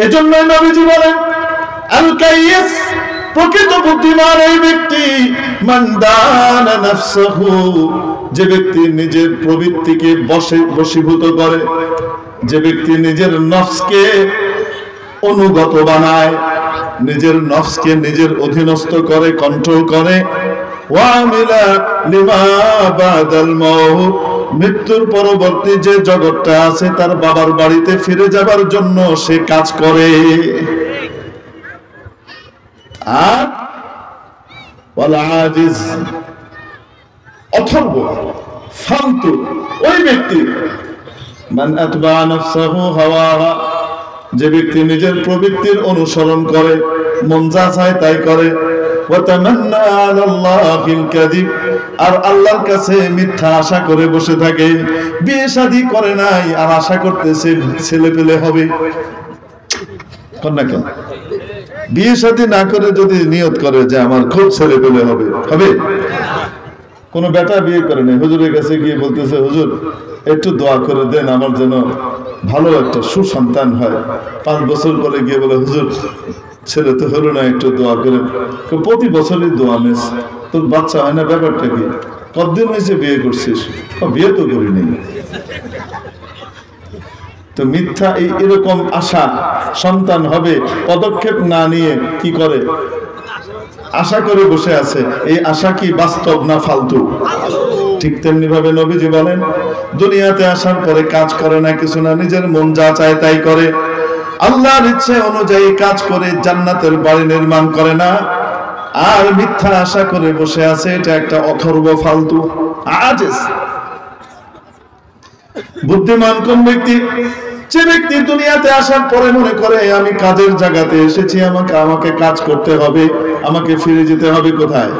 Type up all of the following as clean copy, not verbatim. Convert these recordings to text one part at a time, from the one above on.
এজন্যই নবীজি বলেন আল কাইয়িস প্রকৃত বুদ্ধিমান ওই ব্যক্তি মান দানা নাফসাহু যে ব্যক্তি নিজের প্রবৃত্তিকে বশীভূত করে, যে ব্যক্তি নিজের নফসকে অনুগত বানায়, নিজের নফসকে নিজের অধীনস্থ করে, কন্ট্রোল করে, ওয়ামিলা লিমা বাদাল মাউত মৃত্যুর পরবর্তী যে জগৎটা আছে তার বাবার বাড়িতে ফিরে যাবার জন্য সে কাজ করে। আর ওয়াল আজিজ অথর্ব ফালতু ওই ব্যক্তি মান আতবা নাফসাহু হাওয়াহা যে ব্যক্তি নিজের প্রবৃত্তির অনুসরণ করে, মন যা চায় তাই করে, ওয়া তামান্না আলাল্লাহিল কাযিব আর আল্লাহর কাছে মিথ্যা আশা করে বসে থাকে। বিয়ে শাদী করে নাই আর আশা করতেছে ছেলে পেলে হবে। কোন না কেন বিয়ে শাদী না করে যদি নিয়ত করে যে আমার খুব ছেলে পেলে হবে, হবে? কোন বেটা বিয়ে করে নাই, হুজুরের কাছে গিয়ে বলতেছে হুজুর একটু দোয়া করে দেন আমার যেন ভালো একটা সুসন্তান হয়। 5 বছর পরে গিয়ে বলে হুজুর ছেলে তো হলো না, একটু দোয়া করে। প্রতি বছরই দোয়া নিস, তোর বাচ্চা হয় না, ব্যাপারটা কি? কতদিন হয়েছে বিয়ে করছিস? বিয়ে তো করিনি। তো মিথ্যা এরকম আশা সন্তান হবে পদক্ষেপ না নিয়ে কি করে? আশা করে বসে আছে। এই আশা কি বাস্তব না ফালতু? ঠিক তেমনি ভাবে নবীজি বলেন দুনিয়াতে আসার পরে কাজ করে না, কিছু না, নিজের মন যা চায় তাই করে, আল্লাহর ইচ্ছে অনুযায়ী কাজ করে জান্নাতের বাড়ি নির্মাণ করে না, আর মিথ্যা আশা করে বসে আছে। এটা একটা অথর্ব ফালতু আজিজ। বুদ্ধিমান কোন ব্যক্তি? যে ব্যক্তি দুনিয়াতে আসার পরে মনে করে আমি কাজের জায়গাতে এসেছি, আমাকে কাজ করতে হবে, আমাকে ফিরে যেতে হবে কোথায়?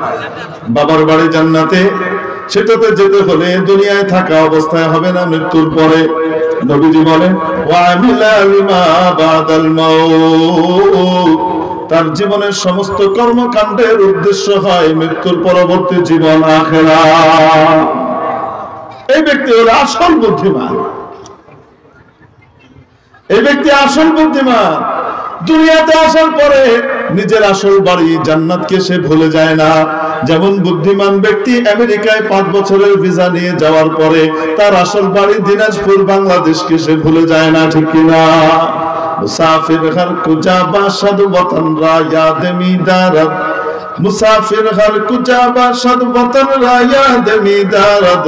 বাবার বাড়ি জান্নাতে। সেটাতে যেতে হলে দুনিয়ায় থাকা অবস্থায় হবে না, মৃত্যুর পরে। নবীজি বলেন ওয়ামিলা লিমা বাদাল মাউত তার জীবনের সমস্ত কর্মকাণ্ডের উদ্দেশ্য হয় মৃত্যুর পরবর্তী জীবন, আখিরাত। এই ব্যক্তি হলো আসল বুদ্ধিমান। এই ব্যক্তি আসল বুদ্ধিমান। দুনিয়াতে আসার পরে নিজের আসল বাড়ি জান্নাতকে সে ভুলে যায় না। যেমন বুদ্ধিমান ব্যক্তি আমেরিকায় 5 বছরের ভিসা নিয়ে যাওয়ার পরে তার আসল বাড়ি দিনাজপুর বাংলাদেশকে সে ভুলে যায় না, ঠিক কিনা? মুসাফির হর কুজা বাশদ ওয়াতন রা ইয়াদ মিদারত মুসাফির হর কুজা বাশদ ওয়াতন রা ইয়াদ মিদারত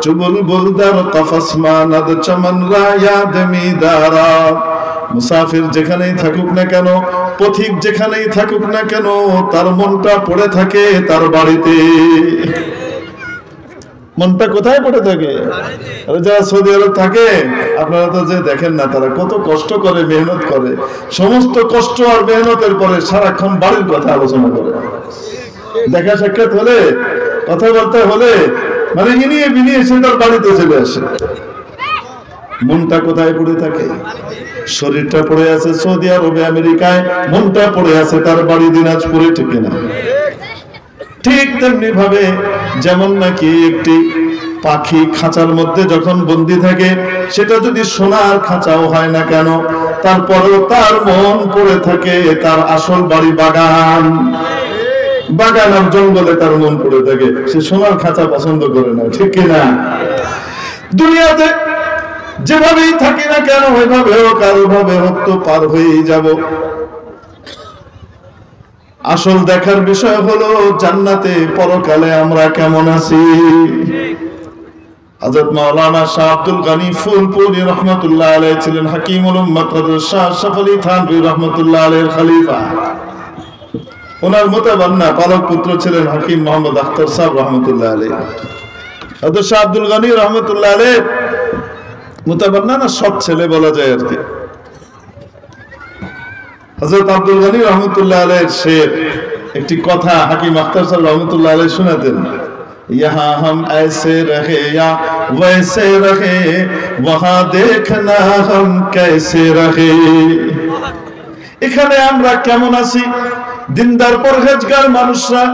চুবুল বুলদার কফস মানদ চমন রা ইয়াদ মিদারত। মুসাফির যেখানেই থাকুক না কেন, পথিক যেখানেই থাকুক না কেন, তার মনটা পড়ে থাকে তার বাড়িতে। মনটা কোথায় পড়ে থাকে? যারা সৌদি আরব থাকে আপনারা তো যে দেখেন না, তারা কত কষ্ট করে, মেহনত করে। সমস্ত কষ্ট আর মেহনতের পরে সারাক্ষণ বাড়ির কথা আলোচনা করে। দেখা সাক্ষাৎ হলে, কথাবার্তা হলে মানে ইনিয়ে বিনিয়ে সে তার বাড়িতে চলে আসে। মনটা কোথায় পড়ে থাকে? শরীরটা পড়ে আছে সৌদি আরবে, আমেরিকায়, মনটা পড়ে আছে তার বাড়ি দিনাজপুরে, ঠিক না? ঠিক তেমনি ভাবে যেমন নাকি একটি পাখি খাঁচার মধ্যে যখন বন্দী থাকে, সেটা যদি সোনার খাঁচাও হয় না কেন, তারপরেও তার মন পড়ে থাকে তার আসল বাড়ি বাগান। বাগান আর জঙ্গলে তার মন পড়ে থাকে, সে সোনার খাঁচা পছন্দ করে না, ঠিক কিনা? দুনিয়াতে যেভাবেই থাকি না কেন, ওইভাবে হোক আর ওইভাবে হোক তো পার হয়েই যাব। আসল দেখার বিষয় হলো জান্নাতে পরকালে আমরা কেমন আছি। হযরত মাওলানা শাহ আব্দুল গনি ফুলপুরি রহমাতুল্লাহ আলাইহি ছিলেন হাকিমুল উম্মাত হযরত শাহ আশরাফ আলী থানভী রহমাতুল্লাহ আলাইহির খলিফা। ওনার মুতাবান্না পালক পুত্র ছিলেন হাকিম মোহাম্মদ আখতার সাহেব রহমাতুল্লাহ আলাইহি। হযরত শাহ আব্দুল গনি রহমাতুল্লাহ আলাইহি মুতাবান্না না সৎ ছেলে বলা যায় আর কি। হযরত আব্দুল গনি রহমাতুল্লাহ আলাইহির শের একটি কথা হাকিম আখতার সাহেব রহমাতুল্লাহ আলাইহি শোনাতেন, यहाँ हम ऐसे रहे या वैसे रहे वहां देखना हम कैसे रहे। এখানে আমরা কেমন আছি দিনদার পরহেজগার মানুষরা,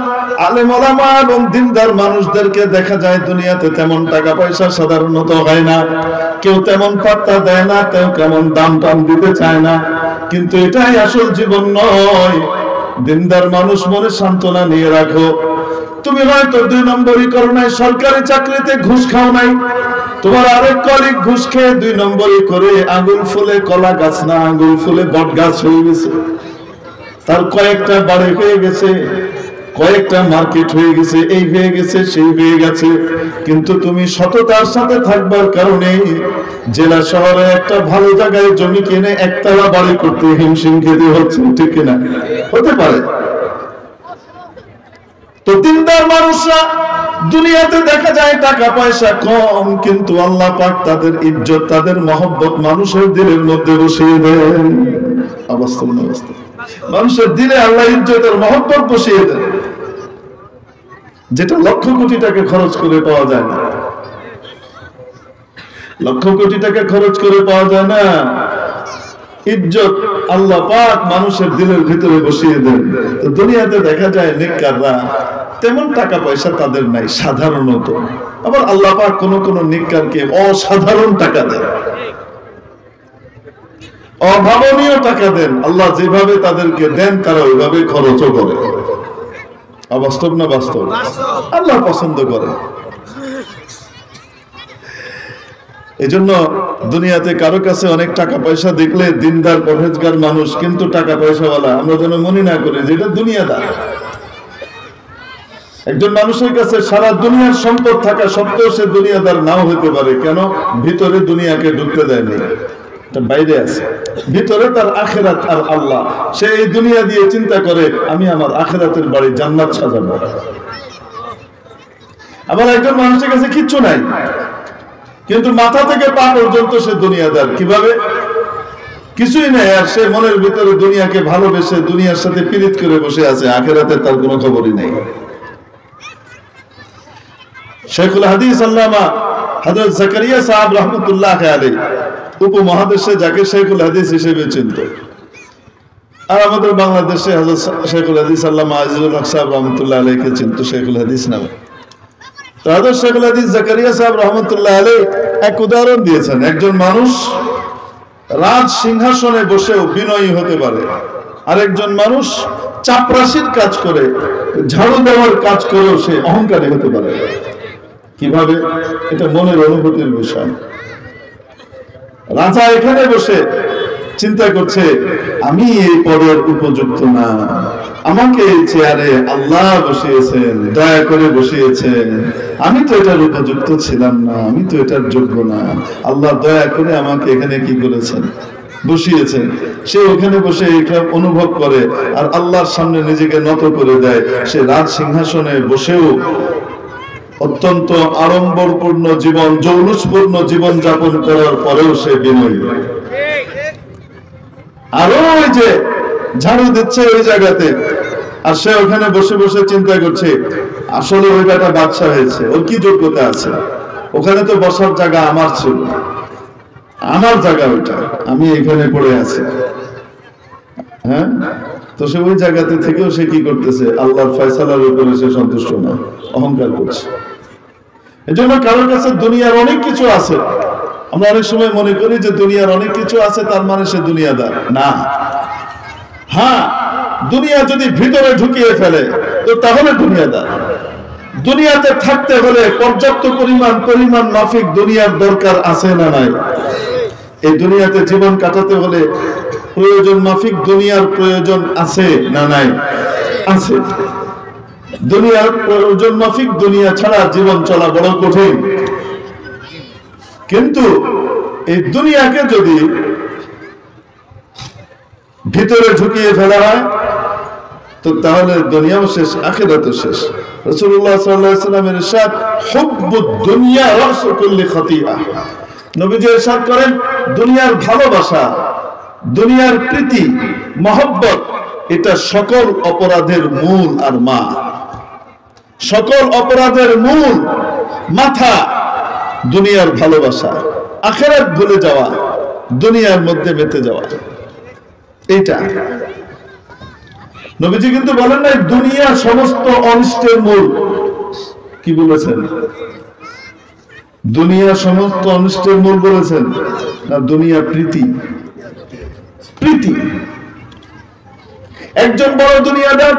আলেম ওলামা এবং দিনদার মানুষদেরকে দেখা যায় দুনিয়াতে তেমন টাকা পয়সা সাধারণত হয় না, কেউ তেমন পাত্তা দেয় না, কেউ কেমন দাম টাম দিতে চায় না, কিন্তু এটাই আসল জীবন নয়। দিনদার মানুষ মনে সান্ত্বনা নিয়ে রাখো, তুমি হয়তো 2 নম্বরই করো নাই, সরকারি চাকরিতে ঘুষ খাও নাই, তোমার আরেক কলিগ ঘুষ খেয়ে 2 নম্বরই করে আঙ্গুল ফুলে কলা গাছ না, আঙ্গুল ফুলে বট গাছ হয়ে গেছে, তার কয়েকটা বাড়ি হয়ে গেছে, কয়েকটা মার্কেট হয়ে গেছে, এই হয়ে গেছে সেই হয়ে গেছে, কিন্তু তুমি সততার সাথে থাকবার কারণে জেলা শহরে একটা ভালো জায়গায় জমি কিনে একতলা বাড়ি করতে হিমশিম খেতে হচ্ছে, ঠিক কিনা? হতে পারে। তো দিনদার মানুষরা দুনিয়াতে দেখা যায় টাকা পয়সা কম, কিন্তু আল্লাহ পাক তাদের ইজ্জত, তাদের মহব্বত মানুষের দিলের মধ্যে বসিয়ে দেন। অবস্থা মানুষের দিলে আল্লাহ ইজ্জতের মহব্বত বসিয়ে দেন, যেটা লক্ষ কোটি টাকা খরচ করে পাওয়া যায় না। লক্ষ কোটি টাকা খরচ করে পাওয়া যায় না, ইজ্জত আল্লাহ পাক মানুষের দিলের ভিতরে বসিয়ে দেন। তো দুনিয়াতে দেখা যায় নেককাররা তেমন টাকা পয়সা তাদের নাই সাধারণত, আবার আল্লাহ পাক কোন কোন নেককারকে অসাধারণ টাকা দেন, অভাবনীয় টাকা দেন। আল্লাহ যেভাবে তাদেরকে দেন তারা ওইভাবে খরচও করে। অবাস্তব না বাস্তব? আল্লাহ পছন্দ করে। এজন্য দুনিয়াতে কারো কাছে অনেক টাকা পয়সা দেখলে দিনদার পরহেজগার মানুষ কিন্তু টাকা পয়সাওয়ালা, আমরা যেন মনে না করি যে এটা দুনিয়াদার। একজন মানুষের কাছে সারা দুনিয়ার সম্পদ থাকা সত্ত্বেও সে দুনিয়াদার নাও হতে পারে। কেন? ভিতরে দুনিয়াকে ঢুকতে দেয়নি, বাইরে আছে, ভিতরে তার আখিরাত আর আল্লাহ। সে এই দুনিয়া দিয়ে চিন্তা করে আমি আমার আখিরাতের বাড়ি জান্নাত সাজাবো। আবার একজন মানুষের কাছে কিচ্ছু নাই, কিন্তু মাথা থেকে পা পর্যন্ত সে দুনিয়াদার। কিভাবে? কিছুই নেই, আর সে মনের ভিতরে দুনিয়াকে ভালোবেসে দুনিয়ার সাথে পীড়িত করে বসে আছে, আখিরাতের তার কোনো খবরই নেই। শেখুল হাদিস আল্লামা হযরত জাকারিয়া সাহেব রাহমাতুল্লাহ আলাইহি উপমহাদেশে যাকে শেখুল হাদিস হিসেবে চিনত, আর আমাদের বাংলাদেশে হযরত শেখুল হাদিস আল্লামা আজিজুল হক সাহেব রাহমাতুল্লাহ আলাইহিকে চিনত শেখুল হাদিস নামে। তো হযরত শেখুল হাদিস জাকারিয়া সাহেব রাহমাতুল্লাহ আলাইহি এক উদাহরণ দিয়েছেন, একজন মানুষ রাজ সিংহাসনে বসেও বিনয়ী হতে পারে, আর একজন মানুষ চাপরাশির কাজ করে, ঝাড়ু দেওয়ার কাজ করেও সে অহংকারী হতে পারে। কিভাবে? এটা মনের অনুভূতির বিষয়। রাজা এখানে বসে চিন্তা করছে আমি এই পদের উপযুক্ত না, আমাকে এই চেয়ারে আল্লাহ বসিয়েছেন, দয়া করে বসিয়েছেন, আমি তো এটার উপযুক্ত ছিলাম না, আমি তো এটার যোগ্য না, আল্লাহ দয়া করে আমাকে এখানে কি করেছেন? বসিয়েছেন। সে ওখানে বসে এটা অনুভব করে আর আল্লাহর সামনে নিজেকে নত করে দেয়। সে রাজ সিংহাসনে বসেও অত্যন্ত আড়ম্বরপূর্ণ জীবন, জৌলুসপূর্ণ জীবন যাপন করার পরেও সে বিনয়ী। আর ওই যে ঝাড়ু দিচ্ছে ওই জায়গাতে, আর সে ওখানে বসে বসে চিন্তা করছে আসলে ওই বেটা বাদশা হয়েছে, ওর কি যোগ্যতা আছে? ওখানে তো বসার জায়গা আমার ছিল, আমার জায়গা ওইটা, আমি এখানে পড়ে আছি। হ্যাঁ, তো সে ওই জায়গাতে থেকেও সে কি করতেছে? আল্লাহর ফয়সালার উপরে সে সন্তুষ্ট না, অহংকার করছে। এজন্য কারোর কাছে দুনিয়ার অনেক কিছু আছে, আমরা অনেক সময় মনে করি যে দুনিয়ার অনেক কিছু আছে তার মানে সে দুনিয়াদার না। হ্যাঁ, দুনিয়া যদি ভিতরে ঢুকিয়ে ফেলে তো তাহলে দুনিয়াদার। দুনিয়াতে থাকতে হলে পর্যাপ্ত পরিমাণ মাফিক দুনিয়ার দরকার আছে না নাই? এই দুনিয়াতে জীবন কাটাতে হলে প্রয়োজন মাফিক দুনিয়ার প্রয়োজন আছে না নাই? আছে। দুনিয়ার প্রয়োজন মাফিক দুনিয়া ছাড়া জীবন চলা বড় কঠিন। কিন্তু এই দুনিয়াকে যদি ভিতরে ঢুকিয়ে ফেলা হয় তো তাহলে দুনিয়াও শেষ, আখিরাতও শেষ। রাসূলুল্লাহ সাল্লাল্লাহু আলাইহি ওয়াসাল্লামের ইরশাদ, হুব্বুদ দুনিয়া রাসু কুল্লি খাতিআ। নবীজি ইরশাদ করেন, দুনিয়ার ভালোবাসা, দুনিয়ার প্রীতি, মহব্বত, এটা সকল অপরাধের মূল আর মা। সকল অপরাধের মূল মাথা দুনিয়ার ভালোবাসা, আখিরাত ভুলে যাওয়া, দুনিয়ার মধ্যে মেতে যাওয়া। এইটা নবীজি কিন্তু বলেন নাই দুনিয়া সমস্ত অনিষ্টের মূল। কি বলেছেন? দুনিয়া সমস্ত অনিষ্টের মূল বলেছেন না দুনিয়া প্রীতি? প্রীতি। একজন বড় দুনিয়াদার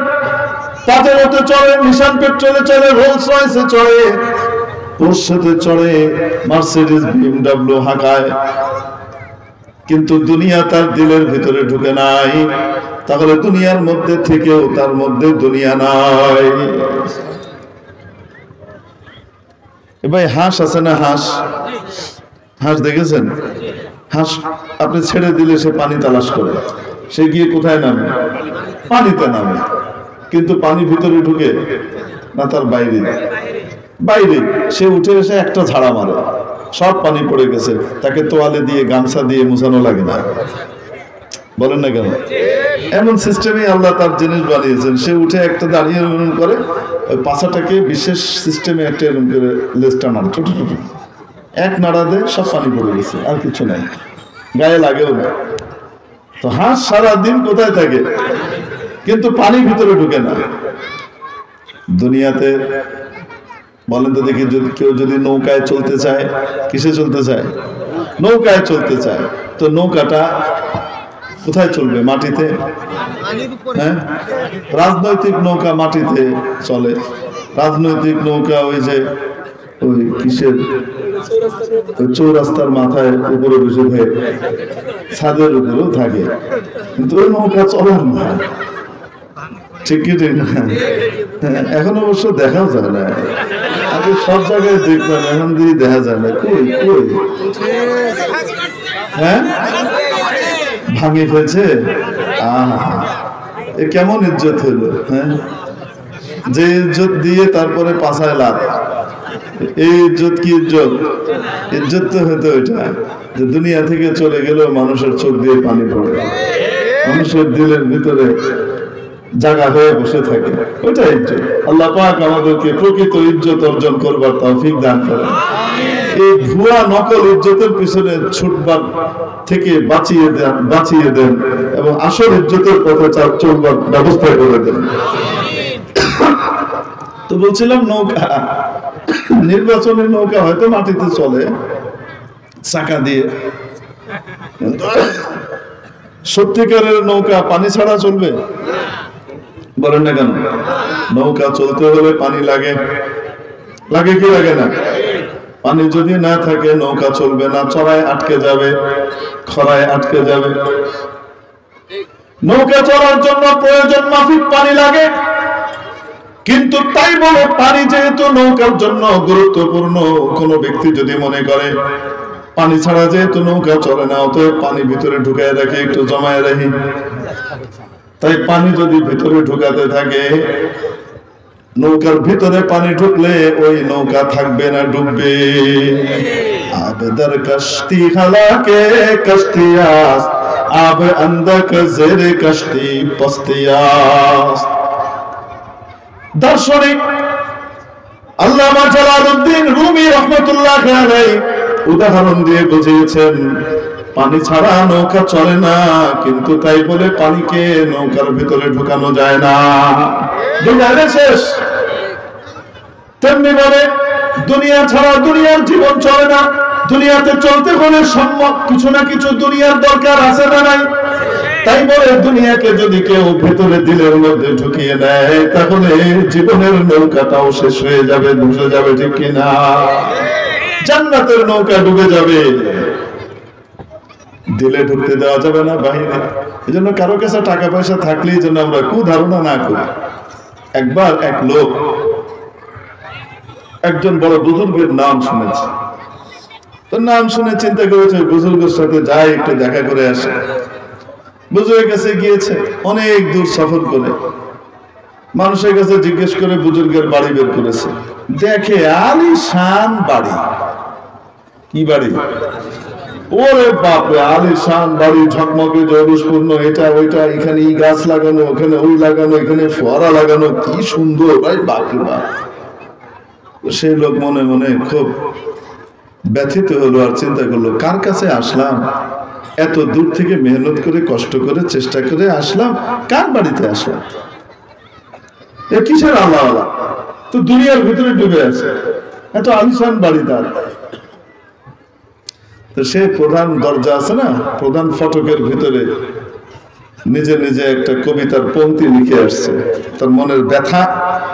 পাতেরোতে চড়ে, নিশান পেট্রোলে চড়ে, রোলস রয়েসে চড়ে, পোর্শেতে চড়ে, মার্সিডিজ BMW হাঁকায়, কিন্তু দুনিয়া তার দিলের ভিতরে ঢুকে নাই। তাহলে দুনিয়ার মধ্যে থেকেও তার মধ্যে দুনিয়া নাই। ভাই হাঁস আছে না? হাঁস, হাঁস দেখেছেন? হাঁস আপনি ছেড়ে দিলে সে পানি তালাশ করে, সে গিয়ে কোথায় নামে? পানিতে নামে। কিন্তু পানি ভিতরে ঢুকে না তার বাইরে? বাইরে। সে উঠে এসে একটা ঝাড়া মারে, সব পানি পড়ে গেছে, তাকে তোয়ালে দিয়ে গামছা দিয়ে মুছানো লাগে না। বলেন না কেন? এমন সিস্টেমে আল্লাহ তার জিনিস বানিয়েছেন। সে উঠে একটা দাঁড়িয়ে এরকম করে, ওই পাছাটাকে বিশেষ সিস্টেমে একটা এরকম করে লেজটা নাড়ে, ছোট ছোট এক নাড়া দেয়, সব পানি পড়ে গেছে, আর কিছু নাই, গায়ে লাগেও না। তো হাঁস সারাদিন কোথায় থাকে? কিন্তু পানি ভিতরে ঢুকে না। দুনিয়াতে বলেন তো দেখি, যদি কেউ যদি নৌকায় চলতে চায়, কিসে চলতে চায়? নৌকায় চলতে চায়। তো নৌকাটা কোথায় চলবে? মাটিতে। হ্যাঁ, রাজনৈতিক নৌকা মাটিতে চলে। রাজনৈতিক নৌকা ওই যে ওই কিসের চৌরাস্তার মাথায় উপরে বসে থাকে, ছাদের উপরেও থাকে, কিন্তু ওই নৌকা চলার না। ঠিক কি ঠিক না? এখন অবশ্য দেখাও যায় না। আগে সব জায়গায় দেখলাম, এখন দিয়ে দেখা যায় না। কই কই? হ্যাঁ, ভাঙে ফেলছে। এ কেমন ইজ্জত হইল? হ্যাঁ, যে ইজ্জত দিয়ে তারপরে পাছায় লাভ, এই ইজ্জত কি ইজ্জত? ইজ্জত তো হতো এটা যে দুনিয়া থেকে চলে গেলেও মানুষের চোখ দিয়ে পানি পড়ে, মানুষের দিলের ভিতরে জায়গা হয়ে বসে থাকে, ওইটা ইজ্জত। আল্লাহ পাক আমাদেরকে প্রকৃত ইজ্জত অর্জন করবার তৌফিক দান করেন। এই ভুয়া নকল ইজ্জতের পিছনে ছুটবার থেকে বাঁচিয়ে দেন এবং আসল ইজ্জতের পথে চলবার ব্যবস্থা করে দেন। তো বলছিলাম নৌকা, নির্বাচনের নৌকা হয়তো মাটিতে চলে চাকা দিয়ে, সত্যিকারের নৌকা পানি ছাড়া চলবে? বলেন না কেন? নৌকা চলতে হলে পানি লাগে, লাগে কি লাগে না? পানি যদি না থাকে নৌকা চলবে না, চড়ায় আটকে যাবে, খরায় আটকে যাবে। নৌকা চলার জন্য প্রয়োজন মাফিক পানি লাগে, কিন্তু তাই বলে পানি যেহেতু নৌকার জন্য গুরুত্বপূর্ণ, কোন ব্যক্তি যদি মনে করে পানি ছাড়া যেহেতু নৌকা চলে না, অতএব পানি ভিতরে ঢুকায় রাখি, একটু জমায় রাখি, তাই পানি যদি ভিতরে ঢুকাতে থাকে, নৌকার ভিতরে পানি ঢুকলে ওই নৌকা থাকবে না, ডুববে। আবদার কষ্টি হালাকে কষ্টিয়াস, আব আন্দক জেরে কষ্টি পস্তিয়াস। দার্শনিক আল্লামা জালালউদ্দিন রুমি রাহমাতুল্লাহ আলাইহি উদাহরণ দিয়ে বুঝিয়েছেন, পানি ছাড়া নৌকা চলে না, কিন্তু তাই বলে পানিকে নৌকার ভিতরে ঢুকানো যায় না, ঢুকালে শেষ। তেমনি ভাবে দুনিয়া ছাড়া দুনিয়ার জীবন চলে না। দুনিয়াতে চলতে হলে সম্ভব কিছু না কিছু দুনিয়ার দরকার আছে না নাই? তাই বলে দুনিয়াকে যদি কেউ ভেতরে দিলের মধ্যে ঢুকিয়ে দেয়, তাহলে জীবনের নৌকাটাও শেষ হয়ে যাবে, ডুবে যাবে, ঠিক কিনা? জান্নাতের নৌকা ডুবে যাবে, দিলে ঢুকতে দেওয়া যাবে না, বাহিরে। এই জন্য কারো কাছে টাকা পয়সা থাকলেই যেন আমরা কুধারণা না করি। একবার এক লোক একজন বড় বুজুর্গের নাম শুনেছে, তোর নাম শুনে চিন্তা করেছে বুজুর্গের সাথে যাই, একটু দেখা করে আসে। বুজুর্গের কাছে গিয়েছে, অনেক দূর সফর করে, মানুষের কাছে জিজ্ঞেস করে বুজুর্গের বাড়ি বের করেছে। দেখে আলিশান বাড়ি। কি বাড়ি? ওরে বাপরে, আলিশান বাড়ি, ঝকমকে জৌলুসপূর্ণ, এটা ওইটা, এখানে এই গাছ লাগানো, ওখানে ওই লাগানো, এখানে ফোয়ারা লাগানো, কি সুন্দর ভাই, বাপরে বাপ। সেই লোক মনে মনে খুব ব্যথিত হলো, আর চিন্তা করলো কার কাছে আসলাম, এত দূর থেকে মেহনত করে কষ্ট করে চেষ্টা করে আসলাম, কার বাড়িতে আসলাম। এ কিসের আল্লাহ আল্লাহ, তো দুনিয়ার ভিতরে ডুবে আছে, এত আলিশান বাড়ি তার। তো সে প্রধান দরজা আছে না, প্রধান ফটকের ভিতরে নিজে নিজে একটা কবিতার পংক্তি লিখে আসছে। তার মনের ব্যথা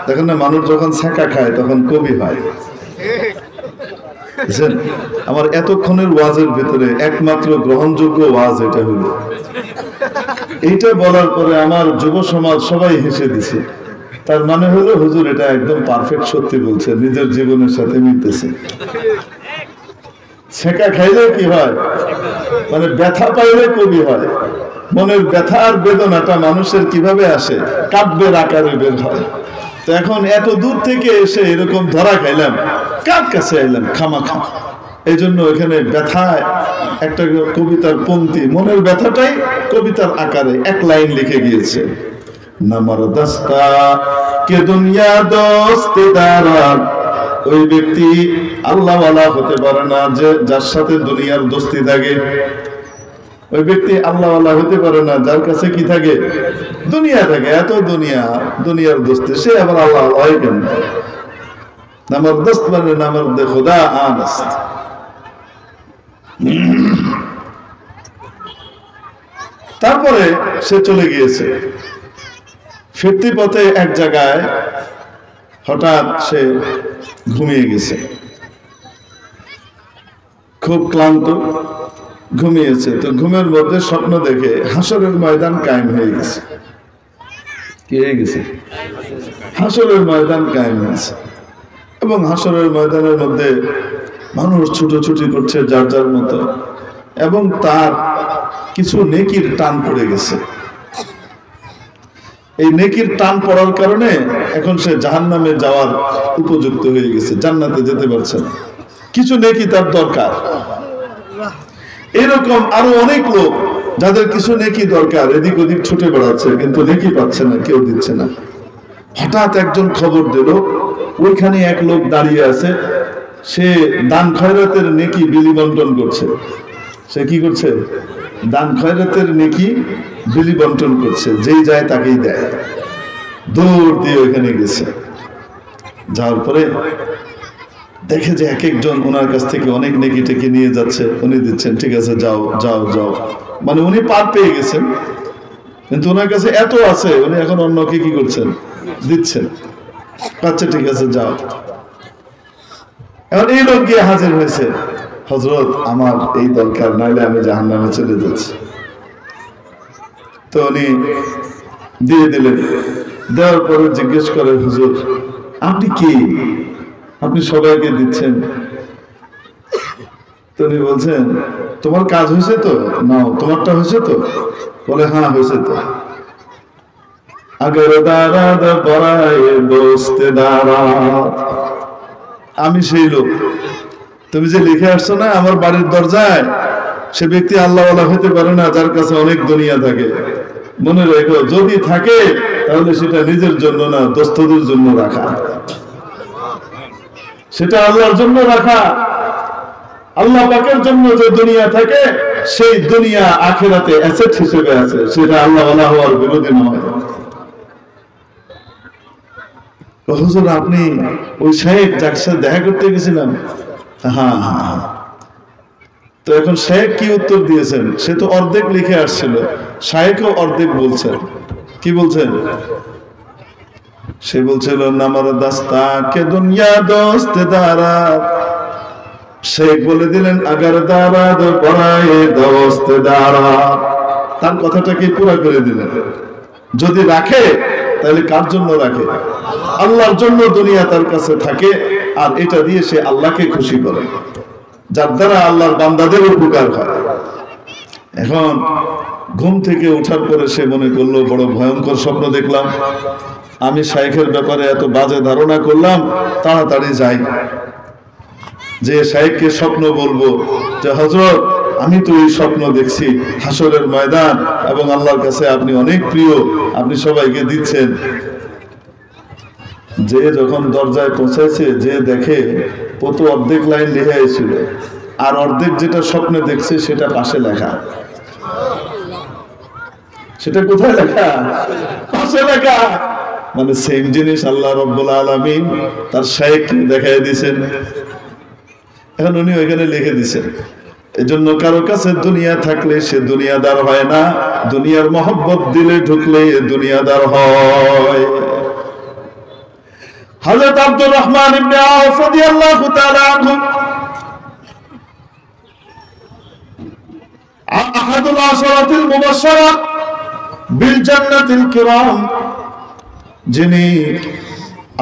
দেখেন না, মানুষ যখন ছাঁকা খায় তখন কবি হয়। আমার এতক্ষণের ওয়াজের ভিতরে একমাত্র গ্রহণযোগ্য ওয়াজ এটা হলো। এইটা বলার পরে আমার যুব সমাজ সবাই হেসে দিছে। তার মানে হলো হুজুর এটা একদম পারফেক্ট সত্যি বলছে, নিজের জীবনের সাথে মিলতেছে। ছেঁকা খাইলে কি হয়, মানে ব্যথা পাইলে কবি হয়। মনের ব্যথা আর বেদনাটা মানুষের কিভাবে আসে, কাব্যের আকারে বের হয়। তো এখন এত দূর থেকে এসে এরকম ধরা খাইলাম, কার কাছে এলাম খামাখা। এই জন্য এখানে ব্যথায় একটা কবিতার পংক্তি, মনের ব্যথাটাই কবিতার আকারে এক লাইন লিখে গিয়েছে। নামার দাস্তা কে দুনিয়া দোস্তিদার, ওই ব্যক্তি আল্লাহওয়ালা হতে পারে না যে যার সাথে দুনিয়ার দোস্তি থাকে। ওই ব্যক্তি আল্লাহওয়ালা হতে পারে না যার কাছে কি থাকে, দুনিয়া থাকে। এত দুনিয়ার দোস্তি, সে আবার আল্লাহ হয় কেন? নামার দোস্ত মানে নামার দে খুদা আনস্ত। তারপরে সে চলে গিয়েছে। ফিরতি পথে এক জায়গায় হঠাৎ সে ঘুমিয়ে গেছে, খুব ক্লান্ত, ঘুমিয়েছে। তো ঘুমের মধ্যে স্বপ্ন দেখে হাসরের ময়দান কায়েম হয়ে গেছে। কি হয়ে গেছে? হাসরের ময়দান কায়েম হয়েছে। এবং হাসরের ময়দানের মধ্যে মানুষ ছুটোছুটি করছে যার যার মতো, এবং তার কিছু নেকির টান পড়ে গেছে। এই নেকির টান পড়ার কারণে এখন সে জাহান্নামে যাওয়ার উপযুক্ত হয়ে গেছে, জান্নাতে যেতে পারছে না। কিছু নেকি তার দরকার। এরকম আরো অনেক লোক যাদের কিছু নেকি দরকার, এদিক ওদিক ছুটে বেড়াচ্ছে, কিন্তু নেকি পাচ্ছে না, কেউ দিচ্ছে না। হঠাৎ একজন খবর দিল, ওইখানে এক লোক দাঁড়িয়ে আছে, সে দান খয়রাতের নেকি বিলি বন্টন করছে। সে কি করছে? দান খয়রাতের নেকি বিলি বন্টন করছে, যেই যায় তাকেই দেয়। দৌড় দিয়ে ওইখানে গেছে। যাওয়ার পরে দেখে যে এক একজন ওনার কাছ থেকে অনেক নেকি টেকি নিয়ে যাচ্ছে, উনি দিচ্ছেন, ঠিক আছে যাও যাও যাও, মানে উনি পার পেয়ে গেছেন, কিন্তু ওনার কাছে এত আছে, উনি এখন অন্যকে কি করছেন, দিচ্ছেন। আচ্ছা ঠিক আছে যাও। এখন এই লোক গিয়ে হাজির হয়েছে, হযরত আমার এই দরকার, নাইলে আমি জাহান্নামে চলে যাচ্ছি। তো উনি দিয়ে দিলেন। দেওয়ার পরে জিজ্ঞেস করে, হুজুর আপনি কি, আপনি সবাইকে দিচ্ছেন? তো উনি বলছেন, তোমার কাজ হয়েছে তো, নাও তোমারটা হয়েছে তো? বলে হ্যাঁ হয়েছে তো। আগর দারাদ বড়ায়ে দোস্তে দারাদ, আমি সেই লোক। তুমি যে লিখে আসছো না আমার বাড়ির দরজায়, সে ব্যক্তি আল্লাহওয়ালা হতে পারে না যার কাছে অনেক দুনিয়া থাকে। মনে রেখো, যদি থাকে তাহলে সেটা নিজের জন্য না, দোস্তদের জন্য রাখা। সেটা আল্লাহর জন্য রাখা। আল্লাহ পাকের জন্য যে দুনিয়া থাকে, সেই দুনিয়া আখিরাতে অ্যাসেট হিসেবে আছে, সেটা আল্লাহওয়ালা হওয়ার বিরোধী নয়। হুজুর আপনি ওই শেখ যার সাথে দেখা করতে গেছিলাম? হ্যাঁ হ্যাঁ। তো এখন শেখ কি উত্তর দিয়েছেন? সে তো অর্ধেক লিখে আসছিল, শেখও অর্ধেক বলছেন। কি বলছেন? সে বলছিল নামার দাস্তা কে দুনিয়া দোস্তে দারাদ। শেখ বলে দিলেন আগার দারাদ পড়ায়ে দোস্তে দারাদ। তার কথাটাকে পুরো করে দিলেন। যদি রাখে তাহলে কার জন্য রাখে? আল্লাহর জন্য দুনিয়া তার কাছে থাকে, আর এটা দিয়ে সে আল্লাহকে খুশি করে, যার দ্বারা আল্লাহর বান্দাদের উপকার হয়। এখন ঘুম থেকে ওঠার পরে সে মনে করলো, বড় ভয়ঙ্কর স্বপ্ন দেখলাম, আমি শাইখের ব্যাপারে এত বাজে ধারণা করলাম, তাড়াতাড়ি যাই, যে শাইখকে স্বপ্ন বলবো যে হযরত আমি তো এই স্বপ্ন দেখছি, হাসরের ময়দান এবং আল্লাহর কাছে আপনি অনেক প্রিয়, আপনি সবাইকে দিচ্ছেন। যে যখন দরজায় পৌঁছাইছে, যে দেখে ও তো অর্ধেক লাইন লিখে ছিল, আর অর্ধেক যেটা স্বপ্নে দেখছে সেটা পাশে লেখা। সেটা কোথায় লেখা? পাশে লেখা। মানে সেম জিনিস আল্লাহ রাব্বুল আলামিন তার শাইখকে দেখায় দিয়েছেন। এখন উনি ওইখানে লিখে দিয়েছেন, এজন্য কারো কাছে দুনিয়া থাকলে সে দুনিয়াদার হয় না, দুনিয়ার মহব্বত দিলে ঢুকলে দুনিয়াদার হয়। হযরত আব্দুর রহমান ইবনে আওফ রাদিয়াল্লাহু তাআলা আনহু আহাদুল আশরাতিল মুবাশশারা বিল জান্নাতিল কিরাম, যিনি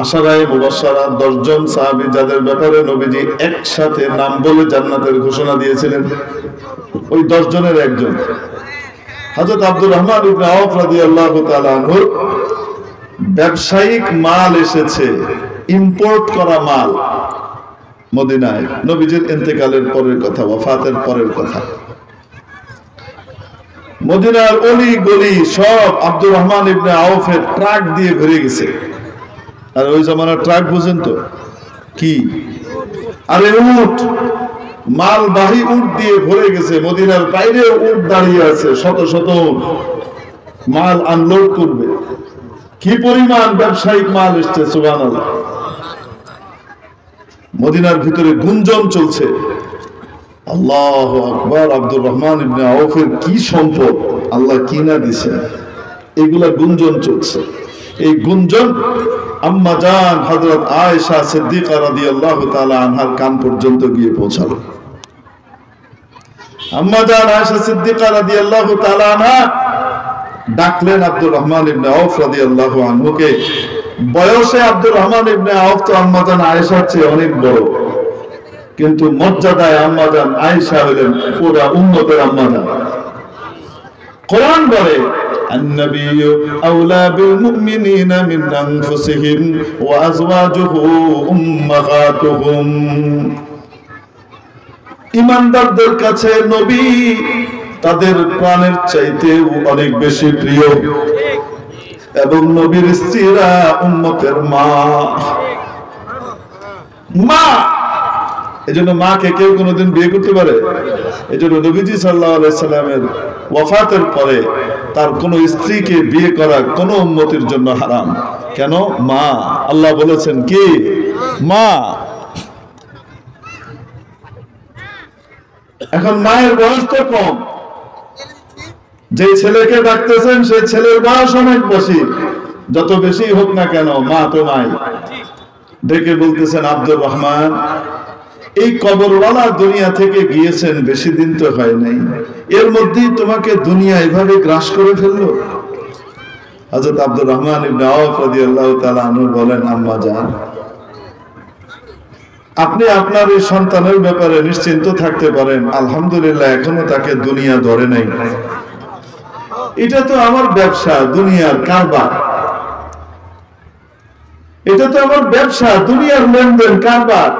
আশারায়ে মুবাশশারা 10 জন সাহাবী যাদের ব্যাপারে নবীজি একসাথে নাম বলে জান্নাতের ঘোষণা দিয়েছিলেন, ওই 10 জনের একজন হযরত আব্দুর রহমান ইবনে আওফ রাদিয়াল্লাহু তাআলা আনহু। ব্যবসায়িক মাল এসেছে, ইম্পোর্ট করা মাল মদিনায়, নবীজির ইন্তেকালের পরের কথা, ওয়াফাতের পরের কথা। মদিনার অলি গলি সব আব্দুর রহমান ইবনে আওফের ট্রাক দিয়ে ভরে গেছে। আর ওই জামানার ট্রাক বুঝেন তো কি, আরে উট, মালবাহী উট দিয়ে ভরে গেছে। মদিনার বাইরে উট দাঁড়িয়ে আছে, শত শত মাল আনলোড করবে। কি পরিমাণ ব্যবসায়িক মাল এসছে, সুবহানাল্লাহ। মদিনার ভিতরে গুঞ্জন চলছে, আল্লাহু আকবার, আব্দুর রহমান ইবনে আওফের কি সম্পদ, আল্লাহ কি না দিয়েছেন, এগুলা গুঞ্জন চলছে। এই গুঞ্জন আম্মা জান হযরত আয়েশা সিদ্দিকা রাদিয়াল্লাহু তাআলা আনহার কান পর্যন্ত গিয়ে পৌঁছালো। আম্মা জান আয়েশা সিদ্দিকা রাদিয়াল্লাহু তাআলা আনহা ডাকলেন আব্দুর রহমান ইবনে আওফ রাদিয়াল্লাহু আনহুকে। বয়সে আব্দুর রহমান ইবনে আওফ তো আম্মা জান আয়েশার চেয়ে অনেক বড়, কিন্তু মর্যাদায় আম্মা জান আয়েশা হলেন পুরা উম্মতের আম্মা জান। কোরআন বলে النبي أولى بالمؤمنين من أنفسهم وأزواجه أمهاتهم। ঈমানদারদের কাছে নবী তাদের প্রাণের চাইতেও অনেক বেশি প্রিয়, এবং নবীর স্ত্রীরা উম্মতের মা। মা, এজন্য মাকে কেউ কোনোদিন বিয়ে করতে পারে? এজন্য নবীজি সাল্লাল্লাহু আলাইহি সাল্লামের ওয়াফাতের পরে তার কোন স্ত্রীকে বিয়ে করা কোন উম্মতের জন্য হারাম। কেন? মা। আল্লাহ বলেছেন কি? মা। এখন মায়ের বয়স তো কম, যে ছেলেকে ডাকতেছেন সেই ছেলের বয়স অনেক বেশি, যত বেশি হোক না কেন মা তো মাই। ডেকে বলতেছেন, আব্দুর রহমান, এই কবরওয়ালা দুনিয়া থেকে গিয়েছেন, বেশি দিন তো হয় নাই, এর মধ্যেই তোমাকে দুনিয়া এভাবে গ্রাস করে ফেললো। হযরত আব্দুর রহমান ইবনে আওফ রাদিয়াল্লাহু তাআলা আনহু বলেন, আম্মা জান, আপনি আপনার এই সন্তানের ব্যাপারে নিশ্চিন্ত থাকতে পারেন, আলহামদুলিল্লাহ এখনো তাকে দুনিয়া ধরে নাই। এটা তো আমার ব্যবসা, দুনিয়ার কারবার, এটা তো আমার ব্যবসা, দুনিয়ার লেনদেন, কারবার।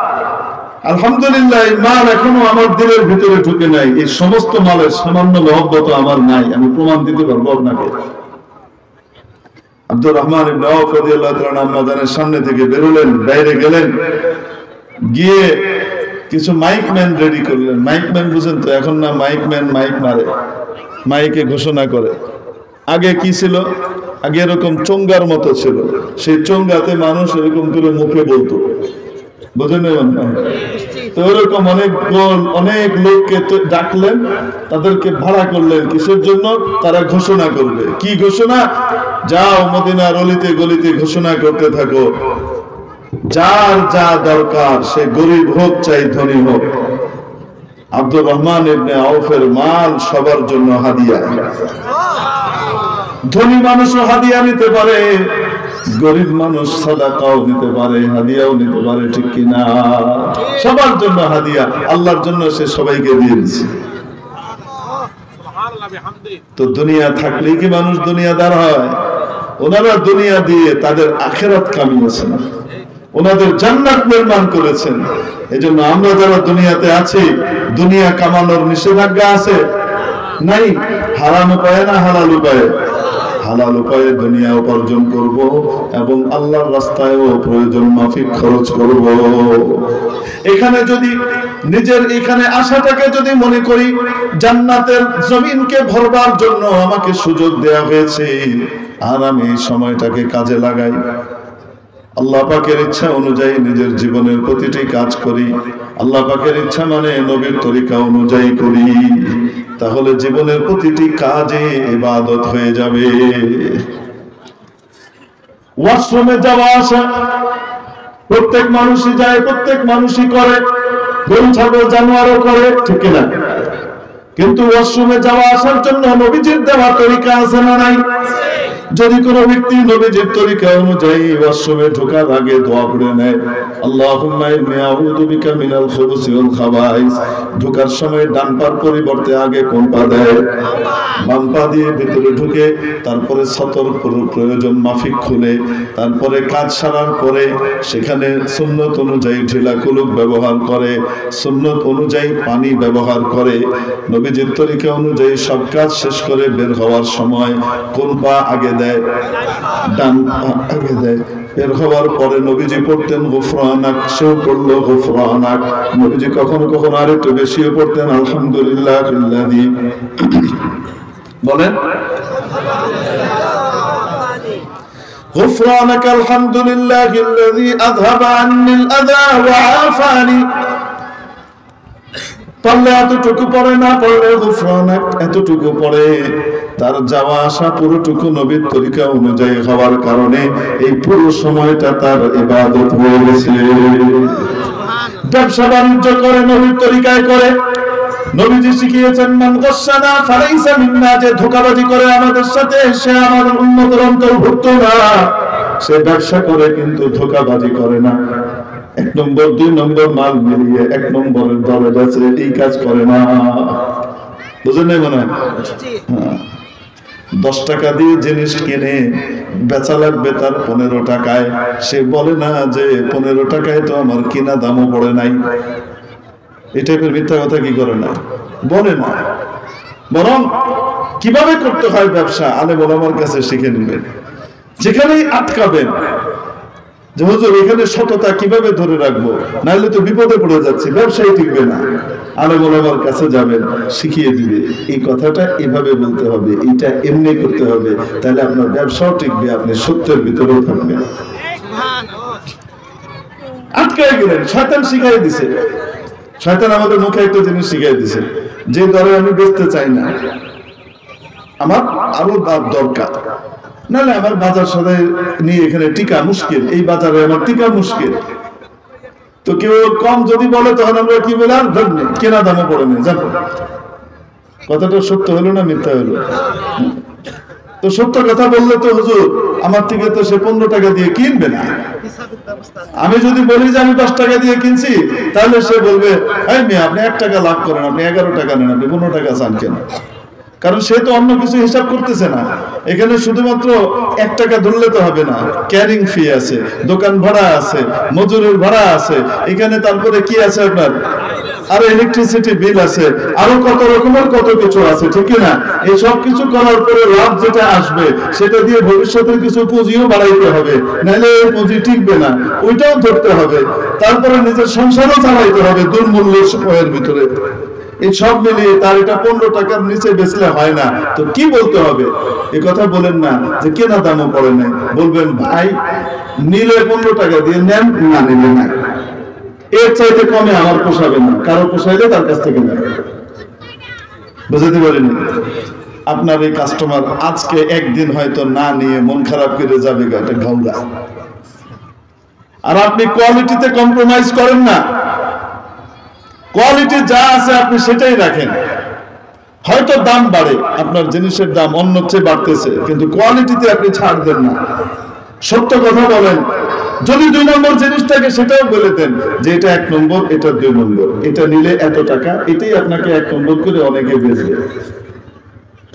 আলহামদুলিল্লাহ এই মাল এখনো আমার দিলের ভিতরে ঢুকে নাই, এই সমস্ত মালের সামান্য মহব্বত আমার নাই, আমি প্রমাণ দিতে পারবো আপনাকে। আব্দুর রহমান ইবনে আওফ রাদিয়াল্লাহু তাআলা আম্মা জানের সামনে থেকে বেরোলেন, বাইরে গেলেন, গিয়ে কিছু মাইকম্যান রেডি করলেন। মাইকম্যান বুঝেন তো, এখন না মাইকম্যান মাইক মারে, মাইকে ঘোষণা করে। আগে কি ছিল? আগে এরকম চোঙ্গার মতো ছিল, সেই চোঙ্গাতে মানুষ এরকম করে মুখে বলতো, বুঝেন? তো ওরকম অনেক লোককে ডাকলেন, তাদেরকে ভাড়া করলেন, কিসের জন্য? তারা ঘোষণা করবে। কি ঘোষণা? যাও মদিনার অলিতে গলিতে ঘোষণা করতে থাকো, যার যা দরকার, সে গরিব হোক চাই ধনী হোক, আব্দুর রহমান ইবনে আওফের মাল সবার জন্য হাদিয়া। ধনী মানুষও হাদিয়া নিতে পারে, গরিব মানুষ সাদাকাও নিতে পারে, হাদিয়াও নিতে পারে, ঠিক কিনা? সবার জন্য হাদিয়া, আল্লাহর জন্য সে সবাইকে দিয়ে দিচ্ছে। তো দুনিয়া থাকলেই কি মানুষ দুনিয়াদার হয়? ওনারা দুনিয়া দিয়ে তাদের আখিরাত কামিয়েছেন, ওনাদের জান্নাত নির্মাণ করেছেন। এজন্য আমরা যারা দুনিয়াতে আছি, দুনিয়া কামানোর নিষেধাজ্ঞা আছে নাই? হারাম উপায়ে না হালাল উপায়ে? হালাল উপায়ে দুনিয়া উপার্জন করব এবং আল্লাহর রাস্তায়ও প্রয়োজন মাফিক খরচ করব। এখানে যদি নিজের এখানে আশাটাকে যদি মনে করি জান্নাতের জমিনকে ভরবার জন্য আমাকে সুযোগ দেয়া হয়েছে, আর আমি এই সময়টাকে কাজে লাগাই, আল্লাহ পাকের ইচ্ছা অনুযায়ী নিজের জীবনের প্রতিটি কাজ করি, আল্লাহ পাকের ইচ্ছা মানে নবীর তরিকা অনুযায়ী করি, তাহলে জীবনের প্রতিটি কাজে ইবাদত হয়ে যাবে। ওয়াশরুমে যাওয়া আসা প্রত্যেক মানুষই যায়, প্রত্যেক মানুষই করে, গরু ছাগল জানোয়ারও করে, ঠিক না? কিন্তু ওয়াশরুমে যাওয়া আসার জন্য নবীজির দেওয়া তরিকা আছে না নাই? যদি কোনো ব্যক্তি নবীজির তরিকা অনুযায়ী ওয়াশরুমে ঢোকার আগে দোয়া করে নেয়, আল্লাহুম্মা ইন্নী আউযু বিকা মিনাল খুবুসি ওয়াল খাবাইস, ঢোকার সময় ডান পার পরিবর্তে আগে কোন পা দেয়? বাম পা দিয়ে ভিতরে ঢুকে, তারপরে সতর প্রয়োজন মাফিক খুলে, তারপরে কাজ সারার পরে সেখানে সুন্নত অনুযায়ী ঢিলা কুলুক ব্যবহার করে, সুন্নত অনুযায়ী পানি ব্যবহার করে, নবীজির তরিকা অনুযায়ী সব কাজ শেষ করে বের হওয়ার সময় কোন পা আগে দেয়? ডান পা আগে দেয়। বের হওয়ার পরে নবীজি পড়তেন গুফরানাক, সেও পড়লো গুফরানাক। নবীজি কখনো কখনো আর একটু বেশিও পড়তেন আলহামদুলিল্লাহিল্লাযী, বলেন غفرانك الحمد لله الذي أذهب عني الأذى وعافاني। পড়লে এতটুকু পড়ে, না পড়লে গুফরানাক এতটুকু পড়ে। তার যাওয়া আসা পুরোটুকু নবীর তরিকা অনুযায়ী হওয়ার কারণে এই পুরো সময়টা তার ইবাদত হয়ে গেছে। ব্যবসা বাণিজ্য করে নবীর তরিকায় করে, নবীজি শিখিয়েছেন মান গাশানা ফালাইসা মিন্না, যে ধোঁকাবাজি করে আমাদের সাথে সে আমার উম্মতের অন্তর্ভুক্ত না। সে ব্যবসা করে কিন্তু ধোঁকাবাজি করে না, 1 নম্বর 2 নম্বর মাল মিলিয়ে 1 নম্বরের দরে বেচে এই কাজ করে না। বুঝেন নাই মনে হয়? 10 টাকা দিয়ে জিনিস কিনে বেচা লাগবে তার 15 টাকায়, সে বলে না যে 15 টাকায় তো আমার কিনা দামও পড়ে নাই। এই টাইপের মিথ্যা কথা কি করে না? বলে না। বরং কিভাবে করতে হয় ব্যবসা আলেম ওলামার কাছে শিখে নেবেন। যেখানেই আটকাবেন যে হুজুর এখানে সততা কিভাবে ধরে রাখবো, নাহলে তো বিপদে পড়ে যাচ্ছে, ব্যবসায় টিকবে না, আলেম ওলামার কাছে যাবেন, শিখিয়ে দিবে এই কথাটা এভাবে বলতে হবে, এটা এমনি করতে হবে, তাহলে আপনার ব্যবসাও টিকবে, আপনি সত্যের ভিতরেও থাকবেন। আটকায় গেলেন, শয়তান শিখাই দিছে। শয়তান আমাদের মুখে একটা জিনিস শিখাই দিছে, যে দরে আমি বেচতে চাই না, আমার আরো দাম দরকার, নাহলে আমার বাজার সদাই নিয়ে এখানে টিকা মুশকিল, এই বাজারে আমার টিকা মুশকিল। তো কেউ কম যদি বলে তখন আমরা কি বলে, আর ধর নেই, কেনা দামও পড়ে নেই, জানো কথাটা সত্য হলো না মিথ্যা হলো? তো সত্য কথা বললে তো হুজুর আমার থেকে তো সে 15 টাকা দিয়ে কিনবে না। আমি যদি বলি যে আমি 10 টাকা দিয়ে কিনছি, তাহলে সে বলবে এই মেয়ে আপনি 1 টাকা লাভ করেন, আপনি 11 টাকা নেন, আপনি 15 টাকা চান কেন? কারণ সে তো অন্য কিছু হিসাব করতেছে না। এখানে শুধুমাত্র 1 টাকা ধরলে তো হবে না, ক্যারিং ফি আছে, দোকান ভাড়া আছে, মজুরির ভাড়া আছে, এখানে তারপরে কি আছে আপনার, আর ইলেকট্রিসিটি বিল আছে, আরো কত রকমের কত কিছু আছে, ঠিক না? এই সব কিছু করার পরে লাভ যেটা আসবে সেটা দিয়ে ভবিষ্যতের কিছু পুঁজিও বাড়াইতে হবে, নাহলে এই পুঁজি টিকবে না, ওইটাও ধরতে হবে, তারপরে নিজের সংসারও চালাইতে হবে দুর্মূল্য সময়ের ভিতরে। এই সব মিলিয়ে তার এটা 15 টাকার নিচে বেচলে হয় না। তো কি বলতে হবে? এই কথা বলেন না যে কেনা দামও পড়ে নাই, বলবেন ভাই নিলে 15 টাকা দিয়ে নেন, না নিলে নাই, এর চাইতে কমে আমার পোষাবে না, কারো পোষাইলে তার কাছ থেকে নেন। বুঝতে পারেনি? আপনার এই কাস্টমার আজকে একদিন হয়তো না নিয়ে মন খারাপ করে যাবে, এটা ঘাউলা। আর আপনি কোয়ালিটিতে কম্প্রোমাইজ করেন না, কোয়ালিটি যা আছে আপনি সেটাই রাখেন। হয়তো দাম বাড়ে, আপনার জিনিসের দাম অন্য চেয়ে বাড়তেছে, কিন্তু কোয়ালিটিতে আপনি ছাড় দেন না, সত্য কথা বলেন। যদি 2 নম্বর জিনিস থাকে সেটাও বলে দেন যে এটা 1 নম্বর, এটা 2 নম্বর, এটা নিলে এত টাকা, এটাই আপনাকে 1 নম্বর করে অনেকে বেচবে,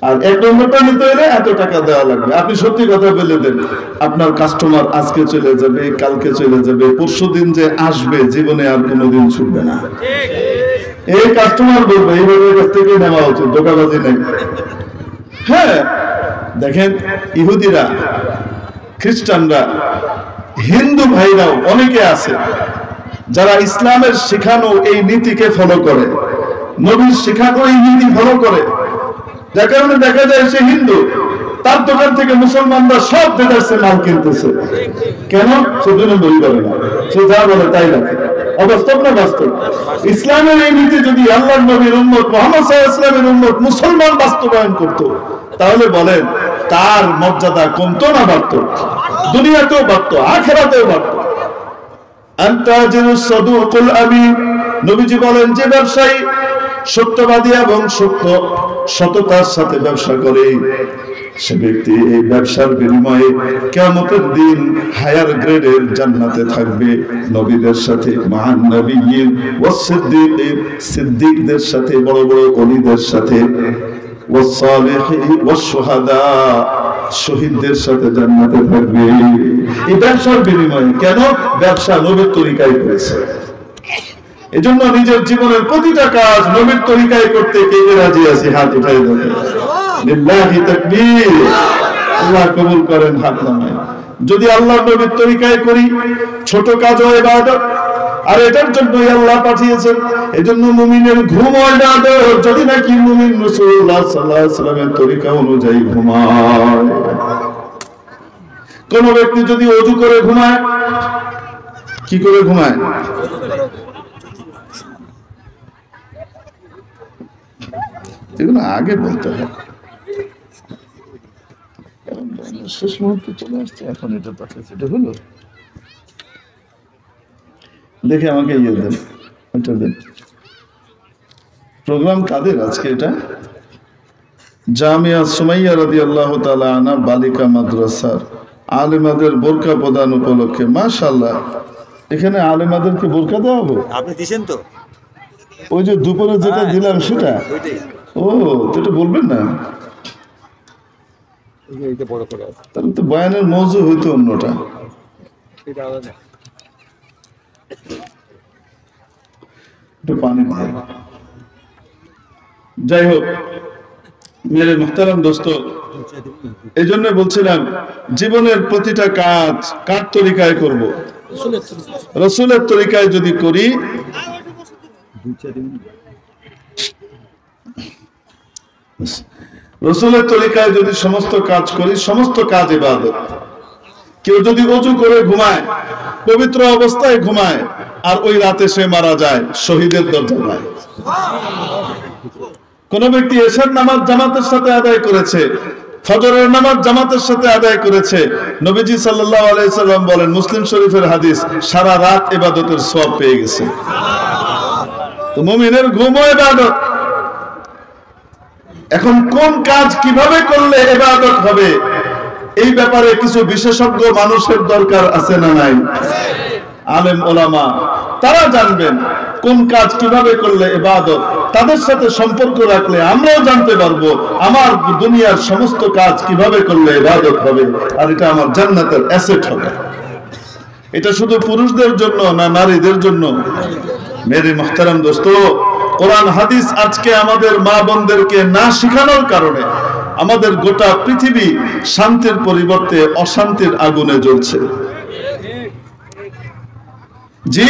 আর 1 নম্বরটা নিতে হলে এত টাকা দেওয়া লাগবে। আপনি সত্যি কথা বলে দেন, আপনার কাস্টমার আজকে চলে যাবে, কালকে চলে যাবে, পরশুদিন যে আসবে জীবনে আর কোনোদিন ছুটবে না। এই কাস্টমার বলবে এইভাবে কাছ থেকে নেওয়া উচিত, ধোঁকাবাজি নেই। হ্যাঁ দেখেন, ইহুদিরা, খ্রিস্টানরা, হিন্দু ভাইরাও অনেকে আছে যারা ইসলামের শিখানো এই নীতিকে ফলো করে, নবীর শিখানো এই নীতি ফলো করে, যার কারণে দেখা যায় সে হিন্দু, তার দোকান থেকে মুসলমানরা সব বেদার্সে মাল কিনতেছে। কেন? সে দুই নম্বরই করে না, সে যা বলে তাই রাখে। অবাস্তব না বাস্তব? ইসলামের এই নীতি যদি আল্লাহর নবীর উম্মত মুহাম্মদ সাল্লাল্লাহু আলাইহি ওয়াসাল্লামের উম্মত মুসলমান বাস্তবায়ন করত, তাহলে বলেন তার মর্যাদা কমতো না বাড়তো? দুনিয়াতেও বাড়তো, আখিরাতেও বাড়তো। আনতাজিরুস সাদুকুল আমিন, নবীজি বলেন যে ব্যবসায়ী সত্যবাদী এবং সততার সাথে ব্যবসা করে, সে ব্যক্তি এই ব্যবসার বিনিময়ে কিয়ামতের দিন হায়ার গ্রেডের জান্নাতে থাকবে, নবীদের সাথে, মহান নবীয়িন ওয়াস সিদ্দিকিন, সিদ্দিকদের সাথে, বড় বড় ওলিদের সাথে, ওয়াস সালিহিন ওয়াস শুহাদা, শহীদদের সাথে জান্নাতে থাকবে। এই ব্যবসার বিনিময়ে। কেন? ব্যবসা নবীর তরিকায় করেছে। এজন্য নিজের জীবনের প্রতিটা কাজ নবীর তরিকায় করতে কে কে রাজি আছে? হাত উঠাই দেন। লিল্লাহি তাকবীর। আল্লাহ কবুল করেন, হাত নামায়। যদি আল্লাহর নবীর তরিকায় করি, ছোট কাজও ইবাদত, আর এটার জন্যই আল্লাহ পাঠিয়েছেন। এজন্য মুমিনের ঘুম ইবাদত, যদি নাকি মুমিন রাসূলুল্লাহ সাল্লাল্লাহু আলাইহি ওয়াসাল্লামের তরিকা অনুযায়ী ঘুমায়। কোন ব্যক্তি যদি ওযু করে ঘুমায়, কি করে ঘুমায়? এগুলো আগে বলতে হয়, শেষ মুহূর্তে চলে আসছে। এখন এটা পাঠাচ্ছে, এটা হলো দেখে আমাকে ইয়ে দেন, ওইটা দেন। প্রোগ্রাম কাদের আজকে? এটা জামিয়া সুমাইয়া রাদিয়াল্লাহু তাআলা আনহা বালিকা মাদ্রাসার আলেমাদের বোরকা প্রদান উপলক্ষে। মাশাআল্লাহ, এখানে আলেমাদেরকে বোরকা দেওয়া হবে? আপনি দিবেন তো? ওই যে দুপুরে যেটা দিলাম সেটা? ও, তো এটা বলবেন না, তাহলে তো বয়ানের মওজু হইতো অন্যটা। একটু পানি দিয়ে। যাই হোক মেরে মুহতারাম দোস্ত, এই জন্য বলছিলাম জীবনের প্রতিটা কাজ কার তরিকায় করব? রাসূলের তরিকায় যদি করি, রাসূলের তরিকায় যদি সমস্ত কাজ করি, সমস্ত কাজ ইবাদত। কেউ যদি ওযু করে ঘুমায়, পবিত্র অবস্থায় ঘুমায়, আর ওই রাতে সে মারা যায়, শহীদের দরজা পায়। কোন ব্যক্তি এশার নামাজ জামাতের সাথে আদায় করেছে, ফজরের নামাজ জামাতের সাথে আদায় করেছে, নবীজি সাল্লাল্লাহু আলাইহি সাল্লাম বলেন, মুসলিম শরীফের হাদিস, সারা রাত ইবাদতের সওয়াব পেয়ে গেছে। তো মুমিনের ঘুমও ইবাদত। এখন কোন কাজ কিভাবে করলে ইবাদত হবে, এই ব্যাপারে কিছু বিশেষজ্ঞ মানুষের দরকার আছে না নাই? আলেম ওলামা, তারা জানবেন কোন কাজ কিভাবে করলে ইবাদত। তাদের সাথে সম্পর্ক রাখলে আমরাও জানতে পারবো আমার দুনিয়ার সমস্ত কাজ কিভাবে করলে ইবাদত হবে, আর এটা আমার জান্নাতের অ্যাসেট হবে। এটা শুধু পুরুষদের জন্য না নারীদের জন্য? মেরে মুহতারাম দোস্ত, কোরআন হাদিস আজকে আমাদের মা বোনদেরকে না শিখানোর কারণে আমাদের গোটা পৃথিবী শান্তির পরিবর্তে অশান্তির আগুনে জ্বলছে। জি,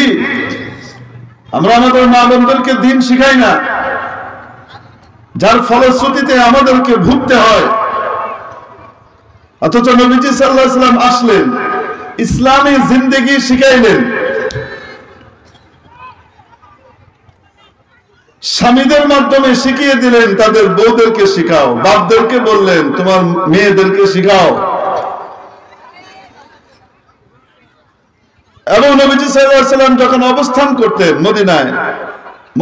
আমরা আমাদের মা বোনদেরকে দ্বীন শিখাই না, যার ফলশ্রুতিতে আমাদেরকে ভুগতে হয়। অথচ নবীজি সাল্লাল্লাহু আলাইহি ওয়াসাল্লাম আসলেন, ইসলামী জিন্দেগি শিখাইলেন। স্বামীদের মাধ্যমে শিখিয়ে দিলেন তাদের বউদেরকে শিখাও, বাপদেরকে বললেন তোমার মেয়েদেরকে শিখাও। এবং নবীজি সাল্লাল্লাহু আলাইহি ওয়াসাল্লাম যখন অবস্থান করতেন মদিনায়,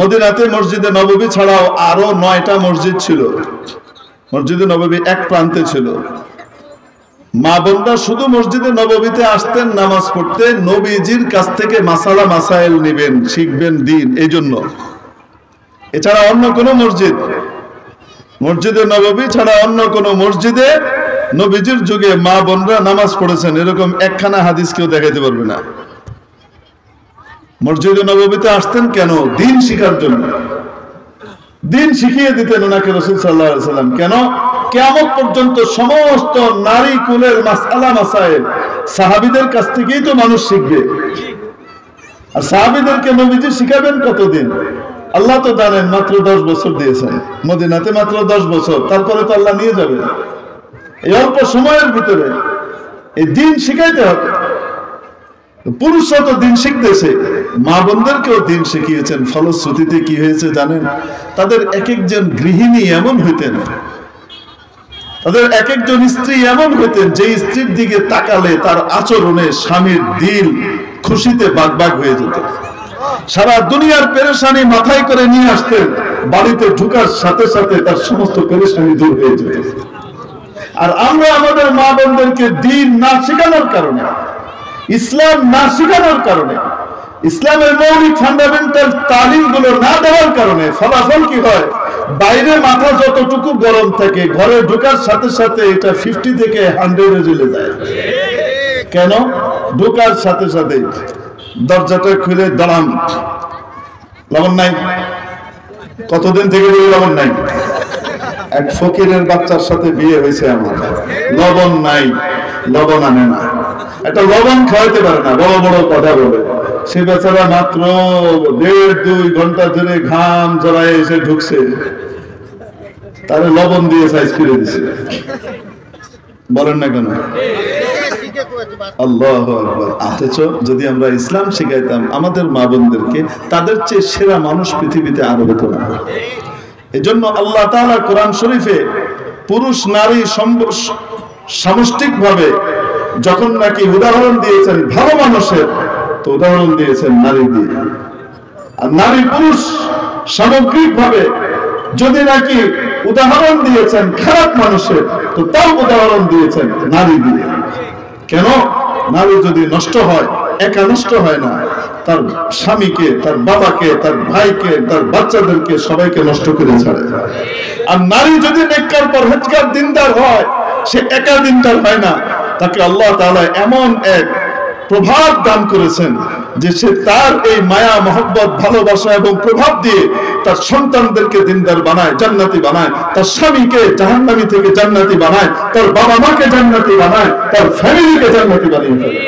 মদিনাতে মসজিদে নববী ছাড়াও আরো 9টা মসজিদ ছিল। মসজিদে নববী এক প্রান্তে ছিল। মা বোনরা শুধু মসজিদে নববীতে আসতেন নামাজ পড়তে, নবীজির কাছ থেকে মাসালা মাসাইল নেবেন, শিখবেন দ্বীন। এই জন্য এছাড়া অন্য কোন মসজিদে নববী ছাড়া অন্য কোন মসজিদে নবীজির যুগে মা বোনরা নামাজ পড়েছেন এরকম একখানা হাদিস কেউ দেখাইতে পারবে না। মসজিদে নববীতে আসতেন কেন? দ্বীন শিখার জন্য। দ্বীন শিখিয়ে দিতেন ওনাকে রাসূল সাল্লাল্লাহু আলাইহি ওয়াসাল্লাম। কেন? কিয়ামত পর্যন্ত সমস্ত নারী কুলের মাসআলা মাসাইল সাহাবীদের কাছ থেকেই তো মানুষ শিখবে। আর সাহাবীদেরকে নবীজি শিখাবেন কতদিন? আল্লাহ তো জানেন মাত্র 10 বছর দিয়েছেন, মদিনাতে মাত্র 10 বছর, তারপরে তো আল্লাহ নিয়ে যাবে। এই অল্প সময়ের ভিতরে এই দিন শিখাইতে হবে। পুরুষরা তো দিন শিখতেছে, মা বোনদেরকেও দিন শিখিয়েছেন। ফলশ্রুতিতে কি হয়েছে জানেন? তাদের এক একজন গৃহিণী এমন হইতেন, তাদের এক একজন স্ত্রী এমন হইতেন যে স্ত্রীর দিকে তাকালে তার আচরণে স্বামীর দিল খুশিতে বাগবাগ হয়ে যেত। সারা দুনিয়ার পেরেশানি মাথায় করে নিয়ে আসতেন, বাড়িতে ঢুকার সাথে সাথে তার সমস্ত পেরেশানি দূর হয়ে যেত। আর আমরা আমাদের মা বোনদেরকে দিন না শেখানোর কারণে, ইসলাম না শেখানোর কারণে, ইসলামের মৌলিক ফান্ডামেন্টাল তালিম গুলো না দেওয়ার কারণে ফলাফল কি হয়? বাইরে মাথা যতটুকু গরম থাকে, ঘরে ঢোকার সাথে সাথে এটা 50 থেকে 100-এ চলে যায়। কেন? ঢোকার সাথে সাথে দরজাটা খুলে দাঁড়ান, লবণ নাই। কতদিন থেকে বলি লবণ নাই? এক ফকিরের বাচ্চার সাথে বিয়ে হয়েছে আমার, লবণ নাই, লবণ আনে না। একটা লবণ খাওয়াইতে পারে না, বড় বড় কথা বলে। সে বেচারা মাত্র 1.5-2 ঘন্টা ধরে ঘাম জড়ায় এসে ঢুকছে, তারে লবণ দিয়ে সাইজ করে দিছে। বলেন না কেন? আল্লাহু আকবার। অথচ যদি আমরা ইসলাম শিখাইতাম আমাদের মা বোনদেরকে, তাদের চেয়ে সেরা মানুষ পৃথিবীতে আর হতো না। এজন্য আল্লাহ তাআলা কোরআন শরীফে পুরুষ নারী সামষ্টিকভাবে যখন নাকি উদাহরণ দিয়েছেন ভালো মানুষের, তো উদাহরণ দিয়েছেন নারী দিয়ে। আর নারী পুরুষ সামগ্রিকভাবে যদি নাকি উদাহরণ দিয়েছেন খারাপ মানুষের, তো তাও উদাহরণ দিয়েছেন নারী দিয়ে। কেন? নারী যদি নষ্ট হয়, একা নষ্ট হয় না, তার স্বামীকে, তার বাবাকে, তার ভাইকে, তার বাচ্চাদেরকে সবাইকে নষ্ট করে ছাড়ে। আর নারী যদি নেককার পরহেজগার দিনদার হয়, সে একা দিনদার হয় না, তাকে আল্লাহ তাআলা এমন এক প্রভাব দান করেছেন যে সে তার এই মায়া মহব্বত ভালোবাসা এবং প্রভাব দিয়ে তার সন্তানদেরকে দিনদার বানায়, জান্নাতি বানায়, তার স্বামীকে জাহান্নামী থেকে জান্নাতি বানায়, তার বাবা মাকে জান্নাতি বানায়, তার ফ্যামিলিকে জান্নাতি বানিয়ে ফেলে।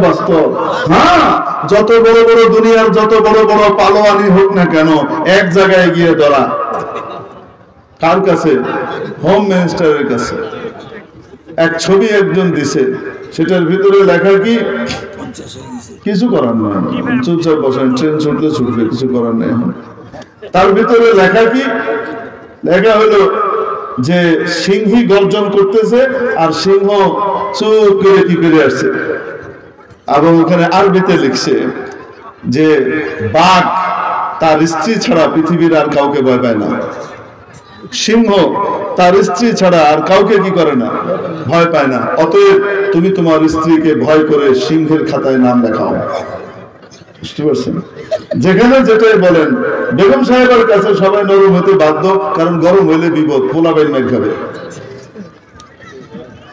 বাস্তব। হ্যাঁ, যত বড় বড় দুনিয়ার যত বড় বড় পালোয়ানি হোক না কেন, এক জায়গায় গিয়ে ধরা। কার কাছে? হোম মিনিস্টারের কাছে। এক ছবি একজন দিছে, সেটার ভিতরে লেখা কি? কিছু করার নাই, চুপচাপ বসেন, ট্রেন ছুটলে ছুটবে, কিছু করার নেই। তার ভিতরে লেখা কি? লেখা হলো যে সিংহী গর্জন করতেছে আর সিংহ চুপ করে কি করে আসছে। এবং ওখানে আরবিতে লিখছে যে বাঘ তার স্ত্রী ছাড়া পৃথিবীর আর কাউকে ভয় পায় না। সিংহ তার স্ত্রী ছাড়া আর কাউকে কি করে না? ভয় পায় না। অতএব তুমি তোমার স্ত্রীকে ভয় করে সিংহের খাতায় নাম লেখাও। বুঝতে পারছেন? যেখানে যেটাই বলেন, বেগম সাহেবের কাছে সবাই নরম হতে বাধ্য, কারণ গরম হইলে বিপদ, পোলাবেন মাইর খাবে।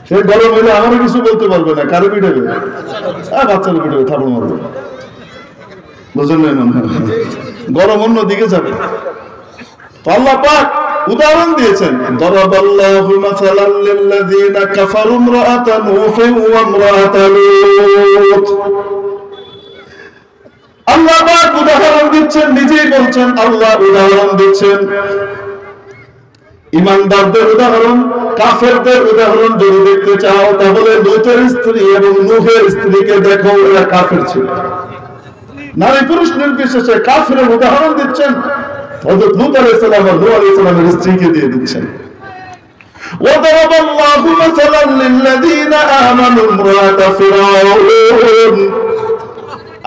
সে গরম হইলে আমারও কিছু বলতে পারবে না, কারো পিটাবে, বাচ্চারও পিটাবে, থাপড় মারবে। বুঝলেন? মনে হয় গরম অন্য দিকে যাবে। আল্লাহ পাক উদাহরণ দিয়েছেন, দরাবাল্লাহু মাসালান লিল্লাযিনা কাফারু ইমরাআতা নূহ ওয়া ইমরাআতা লূত। আল্লাহ পাক উদাহরণ দিচ্ছেন, নিজেই বলছেন আল্লাহ উদাহরণ দিচ্ছেন। ঈমানদারদের উদাহরণ, কাফেরদের উদাহরণ যদি দেখতে চাও তাহলে লূতের স্ত্রী এবং নূহের স্ত্রীকে দেখো, এরা কাফের ছিল। নারী পুরুষ নির্বিশেষে কাফেরের উদাহরণ দিচ্ছেন। হযরত লূত আলাইহিস সালাম আর নূহ আলাইহিস সালামের স্ত্রীকে দিয়ে দিচ্ছেন। وضرب الله مثلا للذين آمنوا امرأة فرعون।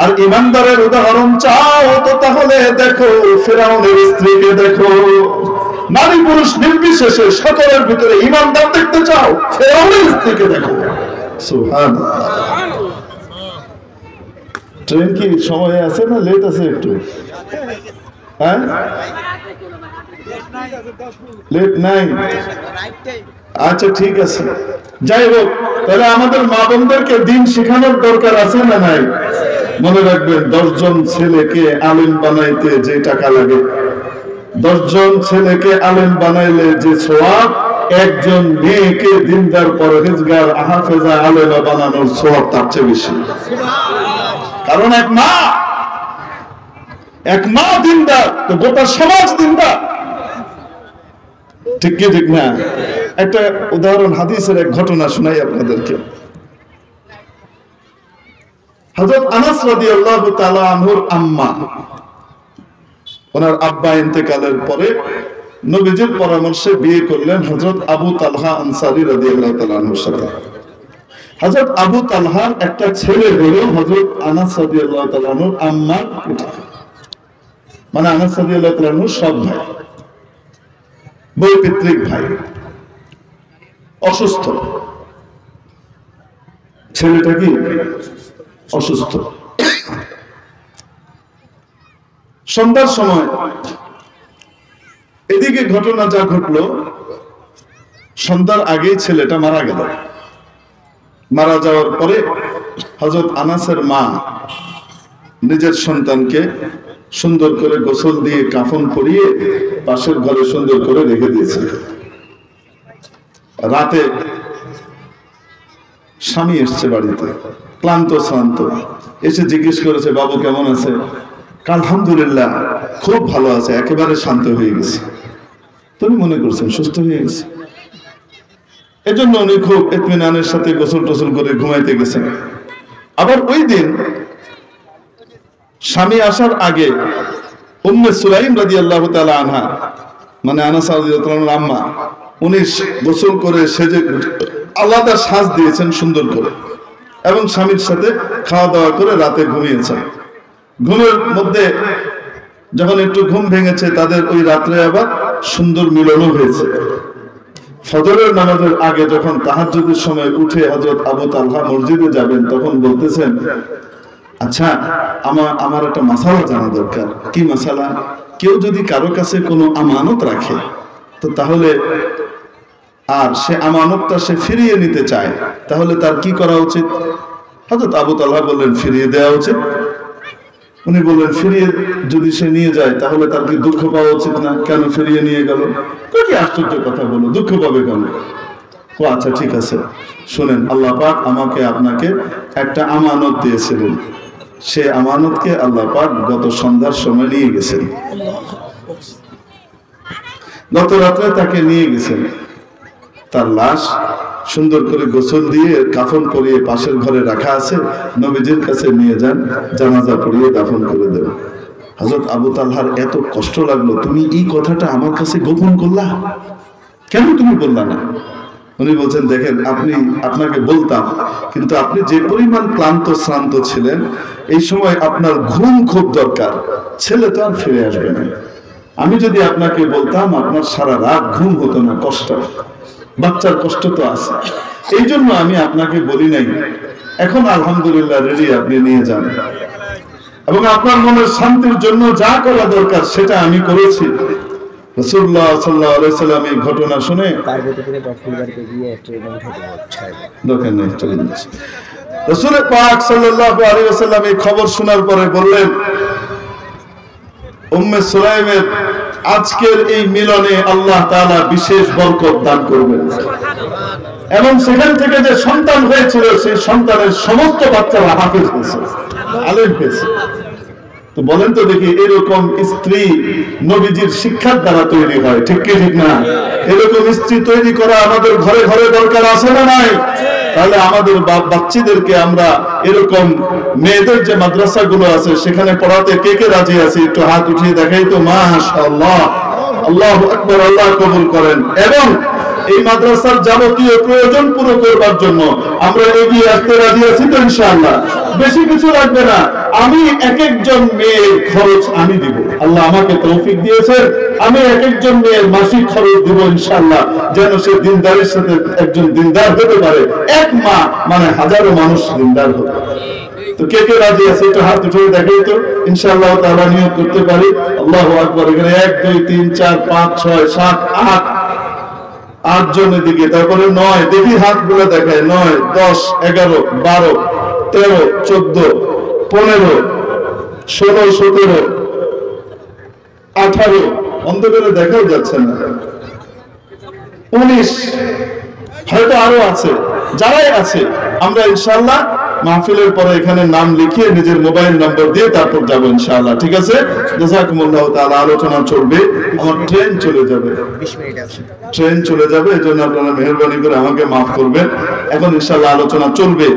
আর ঈমানদারের উদাহরণ চাও তো তাহলে দেখো ফিরআউনের স্ত্রীকে দেখো। নারী পুরুষ নির্বিশেষে সকলের ভিতরে ঈমানদার দেখতে চাও, ফিরআউনের স্ত্রীকে দেখো। সুবহানাল্লাহ। ট্রেন কি সময়ে আছে না লেট আছে একটু? হ্যাঁ, লেট নাই। আচ্ছা ঠিক আছে, যাই হোক, তাহলে আমাদের মা বোনদেরকে দিন শেখানোর দরকার আছে না নাই? মনে রাখবেন, 10 জন ছেলেকে আলেম বানাইতে যে টাকা লাগে, 10 জন ছেলেকে আলেম বানাইলে যে সওয়াব, একজন মেয়েকে দিনদার পরহেজগার হাফেজা আলেমা বানানোর সওয়াব তার চেয়ে বেশি। কারণ এক মা দিনদার তো গোটা সমাজ দিনদার, ঠিক কি ঠিক না? একটা উদাহরণ, হাদিসের এক ঘটনা শোনাই আপনাদেরকে। হযরত আনাস রাদিয়াল্লাহু তাআলা আনহুর আম্মা, ওনার আব্বা ইন্তেকালের পরে নবীজির পরামর্শে বিয়ে করলেন হযরত আবু তালহা আনসারী রাদিয়াল্লাহু তাআলা আনহুর সাথে। হযরত আবু তালহার একটা ছেলে হলো হযরত আনাস রাদিয়াল্লাহু তাআলা আনহুর আম্মার পিতা, মানে আনাস রাদিয়াল্লাহু তাআলা আনহুর সৎ ভাই, বৈপিত্রিক ভাই, অসুস্থ। ছেলেটা কি অসুস্থ। সন্ধ্যার সময় এদিকে ঘটনা যা ঘটলো, সন্ধ্যার আগেই ছেলেটা মারা গেল। মারা যাওয়ার পরে হযরত আনাসের মা নিজের সন্তানকে সুন্দর করে গোসল দিয়ে কাফন পরিয়ে পাশের ঘরে সুন্দর করে রেখে দিয়েছে। রাতে স্বামী এসছে বাড়িতে, ক্লান্ত শ্রান্ত, এসে জিজ্ঞেস করেছে, বাবু কেমন আছে? আলহামদুলিল্লাহ খুব ভালো আছে, একেবারে শান্ত হয়ে গেছে। তুমি মনে করছেন সুস্থ হয়ে গেছে, এজন্য উনি খুব ইতমিনানের সাথে গোসল টোসল করে ঘুমাইতে গেছেন। আবার ওই দিন স্বামী আসার আগে উম্মে সুলাইম রাদিয়াল্লাহু তাআলা আনহা, মানে আনাস রাদিয়াল্লাহু তাআলার আম্মা, উনি গোসল করে সেজে আলাদা সাজ দিয়েছেন সুন্দর করে, এবং স্বামীর সাথে খাওয়া দাওয়া করে রাতে ঘুমিয়েছেন। ঘুমের মধ্যে যখন একটু ঘুম ভেঙেছে, তাদের ওই রাত্রে আবার সুন্দর মিলনও হয়েছে। ফজরের নামাজের আগে যখন তাহাজ্জুদের সময় উঠে হযরত আবু তালহা মসজিদে যাবেন, তখন বলতেছেন, আচ্ছা আমার একটা মাসালা জানা দরকার। কি মাসালা? কেউ যদি কারো কাছে কোনো আমানত রাখে, তো তাহলে আর সে আমানতটা সে ফিরিয়ে নিতে চায়, তাহলে তার কি করা উচিত? হযরত আবু তালহা বললেন, ফিরিয়ে দেওয়া উচিত। উনি বললেন, ফিরিয়ে যদি সে নিয়ে যায় তাহলে তার কি দুঃখ পাওয়া উচিত না? কেন ফিরিয়ে নিয়ে গেল? কি আশ্চর্য কথা বলো, দুঃখ পাবে কেন? ও আচ্ছা ঠিক আছে, শুনেন, আল্লাহ পাক আমাকে আপনাকে একটা আমানত দিয়েছিলেন, সে আমানতকে আল্লাহ পাক গত সন্ধ্যার সময় নিয়ে গেছেন। গত রাত্রে তাকে নিয়ে গেছেন, তার লাশ সুন্দর করে গোসল দিয়ে কাফন করিয়ে পাশের ঘরে রাখা আছে, নবীজির কাছে নিয়ে যান, জানাজা পড়িয়ে দাফন করে দেন। হযরত আবু তালহার এত কষ্ট লাগলো, তুমি এই কথাটা আমার কাছে গোপন করলা কেন? তুমি বললা না? উনি বলছেন, দেখেন, আপনাকে বলতাম, কিন্তু আপনি যে পরিমাণ ক্লান্ত শ্রান্ত ছিলেন, এই সময় আপনার ঘুম খুব দরকার, ছেলে তো আর ফিরে আসবে না। আমি যদি আপনাকে বলতাম, আপনার সারা রাত ঘুম হতো না, কষ্ট, বাচ্চার কষ্ট তো আছে, এই জন্য আমি আপনাকে বলি নাই। এখন আলহামদুলিল্লাহ রেডি, আপনি নিয়ে যান, এবং আপনার মনের শান্তির জন্য যা করা দরকার সেটা আমি করেছি। রাসূলুল্লাহ সাল্লাল্লাহু আলাইহি সাল্লাম এই ঘটনা শুনে রাসূল পাক সাল্লাল্লাহু আলাইহি ওয়াসাল্লাম এই খবর শোনার পরে বললেন, উম্মে সুলাইমের আজকের এই মিলনে আল্লাহ তাআলা বিশেষ বরকত দান করবেন, এবং সেখান থেকে যে সন্তান হয়েছিল সেই সন্তানের সমস্ত বাচ্চারা হাফেজ হয়েছে, আলেম হয়েছে। তো বলেন তো দেখি, এরকম স্ত্রী নবীজির শিক্ষার দ্বারা তৈরি হয়, ঠিক কি ঠিক না? এরকম স্ত্রী তৈরি করা আমাদের ঘরে ঘরে দরকার আছে না নাই? তাহলে আমাদের বাচ্চাদেরকে আমরা এরকম মেয়েদের যে মাদ্রাসাগুলো আছে সেখানে পড়াতে কে কে রাজি আছে? একটু হাত উঠিয়ে দেখাই তো। মাশাআল্লাহ, আল্লাহু আকবার, আল্লাহ কবুল করেন। এবং এই মাদ্রাসার যাবতীয় প্রয়োজন পুরো করবার জন্য আমরা এগিয়ে আসতে রাজি আছি তো ইনশাআল্লাহ। বেশি কিছু লাগবে না, আমি এক একজন মেয়ের খরচ আমি দিব, আল্লাহ আমাকে তৌফিক দিয়েছেন, আমি এক একজন মেয়ের মাসিক খরচ দিব ইনশাআল্লাহ, যেন সে দিনদারের সাথে একজন দিনদার হতে পারে। এক মা মানে হাজারো মানুষ দিনদার হবে। তো কে কে রাজি আছে একটু হাত উঠে দেখাই তো, ইনশাআল্লাহ তাআলা নিয়ত করতে পারি। আল্লাহু আকবার। এখানে 1 2 3 4 5 6 7 8 8 জনের দিকে, তারপরে 9, দেখি হাতগুলো দেখায়, 9 10 11 12 13 14 15 16 17 18, অন্ধকারে দেখাও যাচ্ছে না, 19, হয়তো আরো আছে। যারাই আছে আমরা ইনশাআল্লাহ মাহফিলের পরে এখানে নাম লিখিয়ে নিজের মোবাইল নাম্বার দিয়ে তারপর যাবো ইনশাআল্লাহ। ঠিক আছে, জাযাকুমুল্লাহু তাআলা। আলোচনা চলবে, আমার ট্রেন চলে যাবে, 20 মিনিট আছে। ট্রেন চলে যাবে, এজন্য আপনারা মেহেরবানি করে আমাকে মাফ করবেন। এখন ইনশাআল্লাহ আলোচনা চলবে।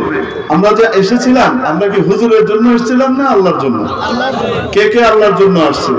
আমরা যে এসেছিলাম, আমরা কি হুজুরের জন্য এসেছিলাম না আল্লাহর জন্য? কে কে আল্লাহর জন্য আসছে?